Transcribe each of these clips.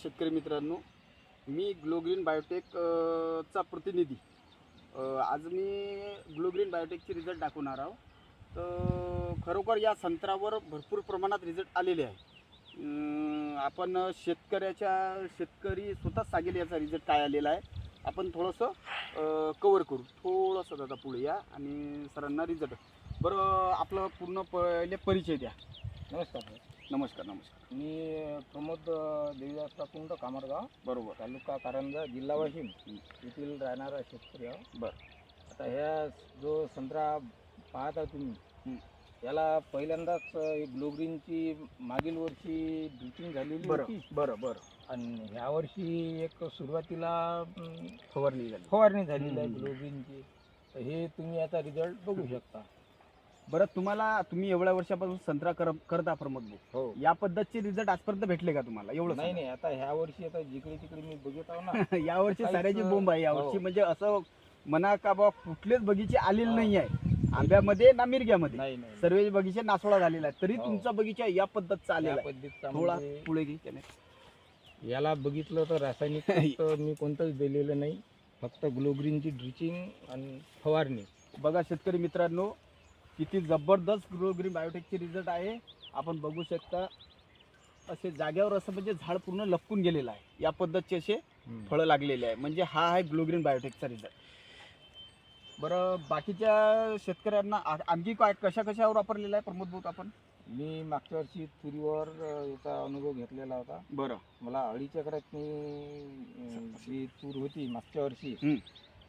शेतकरी मित्रांनो, मी glow green biotech चा प्रतिनिधी. आज मी ग्लो ग्रीन बायोटेकचे रिझल्ट दाखवणार आहोत. तर खरोखर या संत्र्यावर भरपूर प्रमाणात रिझल्ट आलेले आहे. आपण शेतकरी स्वतःच सांगेल याचा रिझल्ट काय आलेला आहे. आपण थोडंसं कवर करू. थोडंसं दादा पुढे या आणि सरांना रिझल्ट. बरं, आपलं पूर्ण पहिले परिचय द्या. नमस्कार. नमस्कार. मी प्रमोद देवीदास कुंड कामरगाव, बरोबर, तालुका कारंजा, जिल्हा वाशिम येथील राहणारा शेतकरी आहो. बरं. आता ह्या जो संत्रा पाहता तुम्ही, याला पहिल्यांदाच ग्लो ग्रीनची मागील वर्षी ड्रिचिंग झालेली होती. बरं. आणि ह्या वर्षी एक सुरुवातीला फवारणी झालेली आहे ग्लो ग्रीनची. तर हे तुम्ही आता रिझल्ट बघू शकता. बरं, तुम्ही एवढ्या वर्षापासून संत्रा करता प्रमोद भाऊ, हो. या पद्धतीचे रिझल्ट आजपर्यंत भेटले का तुम्हाला? एवढं नाही, आता ह्या वर्षी आता जिकडे तिकडे मी बघत आहो ना, या वर्षी साऱ्याची बोंब आहे. या वर्षी म्हणजे असं म्हणा का बा कुठलेच बगीचे आलेले नाही आहे. आंब्यामध्ये ना मिरग्यामध्ये नाही सर्व बगीचे नासोडा झालेला आहे. तरी हो. तुमचा बगीचा या पद्धतीचा आलेला आहे. पद्धतीचा थोडा म्हणजे पुढे घे त्याने. याला बघितलं तर रासायनिक खत मी कोणतंच दिलेलं नाही, फक्त ग्लो ग्रीनची ड्रिचिंग आणि फवारणी. बघा शेतकरी मित्रांनो, किती जबरदस्त ग्लो ग्रीन बायोटेकचे रिझल्ट आहे. आपण बघू शकता असे जाग्यावर असं म्हणजे झाड पूर्ण लपकून गेलेलं आहे. या पद्धतीचे असे फळं लागलेले आहे. म्हणजे हा आहे ग्लो ग्रीन बायोटेकचा रिझल्ट. बरं, बाकीच्या शेतकऱ्यांना आणखी काय कशावर वापरलेला आहे प्रमोद भाऊ आपण? मी मागच्या वर्षी तुरीवर याचा अनुभव घेतलेला होता. बरं. मला अडीच एकरात जी तूर होती मागच्या वर्षी,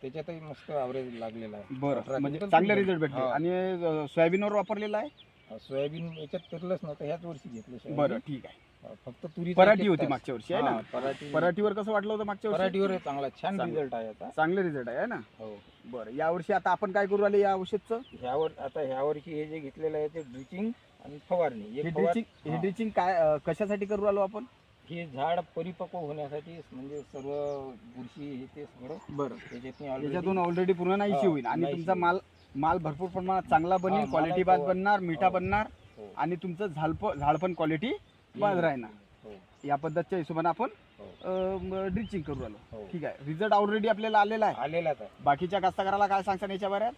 त्याच्यातही मस्त ॲव्हरेज लागलेला आहे. बरं, म्हणजे चांगले रिझल्ट भेटले. आणि सोयाबीनवर वापरलेला आहे? सोयाबीन याच्यात पेरलंच नव्हतं, ह्याच वर्षी घेतलं सोयाबीन. बरं, ठीक आहे. फक्त तुरी पराठी होती मागच्या वर्षी आहे ना? पराठी. पराठीवर कसं वाटलं होतं मागच्या वर्षी? पराठीवर चांगला छान रिझल्ट आहे आता. चांगले रिझल्ट आहे ना? हो. बरं, या वर्षी आता आपण काय करू राहिले या औषधचं? ह्या वर्षी हे जे घेतलेलं आहे ते ड्रिचिंग आणि फवारणी. हे ड्रिचिंग काय कशासाठी करू राहिलो आपण? हे झाड परिपक्व होण्यासाठी, म्हणजे सर्व बुरशी हे ते सगळं बरं, त्याच्यातून ऑलरेडी पूर्ण नाहीशी होईल. आणि तुमचा माल भरपूर प्रमाणात चांगला बनेल, क्वालिटी बाद बनणार, मिठा बनणार. आणि तुमचं झाड पण क्वालिटी बाद राहणार. या पद्धतीच्या हिशोबाने आपण ड्रिचिंग करू राहिलो. ठीक आहे. रिझल्ट ऑलरेडी आपल्याला आलेला आहे. बाकीच्या कास्तकाराला काय सांगता याच्या बऱ्यात?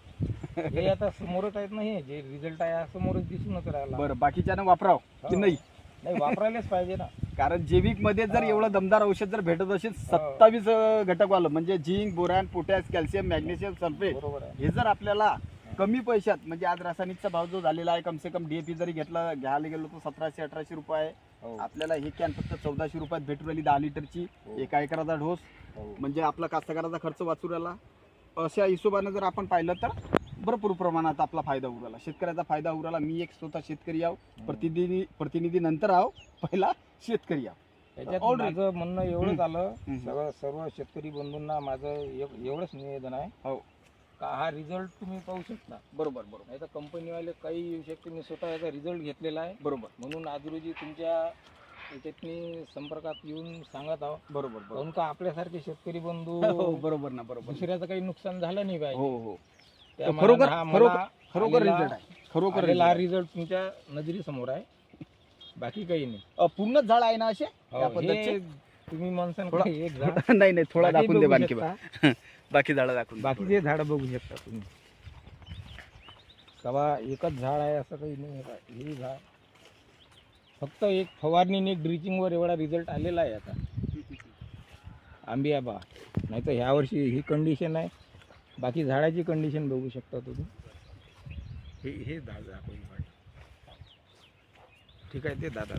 हे आता समोरच आहेत, नाही जे रिझल्ट आहे समोरच दिसूनच राहिला. बरं, बाकीच्यानं वापराव की नाही? वापरायलाच पाहिजे ना. कारण जैविक मध्ये जर एवढं दमदार औषध जर भेटत असेल, 27 घटक वालं म्हणजे zinc, boron, potash, calcium, magnesium, sulphate, हे जर आपल्याला कमी पैशात, म्हणजे आज रासायनिकचा भाव जो झालेला आहे, कमसे कम DAP जरी घ्यायला गेलो तर 1700-1800 रुपये आहे. आपल्याला हे कॅन फक्त 1400 रुपयात भेटू राहिली 10 लिटरची. 1 एकराचा ढोस, म्हणजे आपला कास्तकाराचा खर्च वाचू राहिला. अशा हिशोबाने जर आपण पाहिलं तर भरपूर प्रमाणात आपला फायदा होऊ राहिला, शेतकऱ्याचा फायदा होऊ राहिला. मी एक स्वतः शेतकरी आहो, प्रतिनिधी नंतर आहो, पहिला शेतकरी आहो. त्याच्यात माझं म्हणणं एवढंच आलं, सर्व शेतकरी बंधूंना माझं एवढंच निवेदन आहे, हो का हा रिझल्ट तुम्ही पाहू शकता. बरोबर. नाही तर कंपनीवाले काही येऊ शकते. मी स्वतः याचा रिझल्ट घेतलेला आहे. बरोबर. म्हणून आज रोजी तुमच्या याच्यातनी संपर्कात येऊन सांगत आहो. बरोबर. म्हणून का आपल्यासारखे शेतकरी बंधू, बरोबर ना, बरोबर, दुसऱ्याचं काही नुकसान झालं नाही पाहिजे. हो. खरोखर रिझल्ट आहे. खरोखर हा रिझल्ट तुमच्या नजरेसमोर आहे, बाकी काही नाही. पूर्ण झाड आहे ना असे? तुम्ही म्हणसान एक झाड नाही, थोडा दाखवून दे बाकी बाकी झाडं दाखवून. बाकीचे झाड बघू शकता तुम्ही. कवा एकच झाड आहे असं काही नाही. हे झाड फक्त एक फवारणी, एक ड्रिचिंग वर एवढा रिझल्ट आलेला आहे. आता आंबिया बा, नाही तर ह्या वर्षी ही कंडिशन आहे. बाकी झाडाची कंडिशन बघू शकता तुम्ही. हे झाड दाखवून, ठीक आहे ते दादा.